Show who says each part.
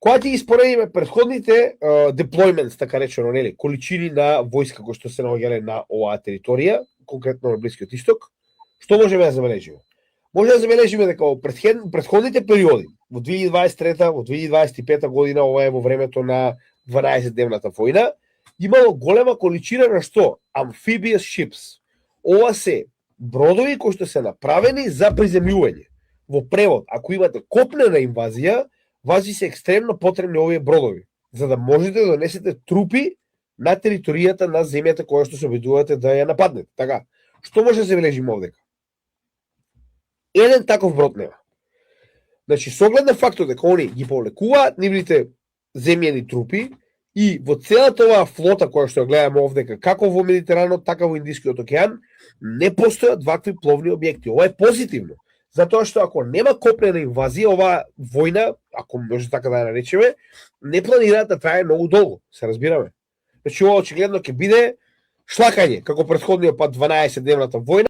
Speaker 1: Кога ќе испоредиме претходните deployments, така речено, нели, количини на војска кои што се наоѓале на оваа територија, конкретно на Блискиот Исток, што можеме да забележиме? Може да забележиме дека во претходните периоди, во 2023, во 2025 година, ова е во времето на 12-дневната војна, имало голема количина на што? Amphibious ships. Ова се бродови кои што се направени за приземјување. Во превод, ако имате копнена инвазија, вас ви се екстремно потребни овие бродови, за да можете да донесете трупи на територијата на земјата која што се обидувате да ја нападнете. Така, што може да се бележиме овдека? Еден таков брод нема. Значи, со оглед на фактот дека они ги повлекуваат нивните земјени трупи и во целата оваа флота која што ја гледаме овдека, како во Медитеранот, така во Индискиот океан, не постојат вакви пловни објекти. Ова е позитивно. Затоа што ако нема копнена инвазија, оваа војна, ако може така да ја наречеме, не планираат да трае многу долго, се разбираме. Значи ова очигледно ќе биде шлакање, како претходниот пат 12-дневната војна.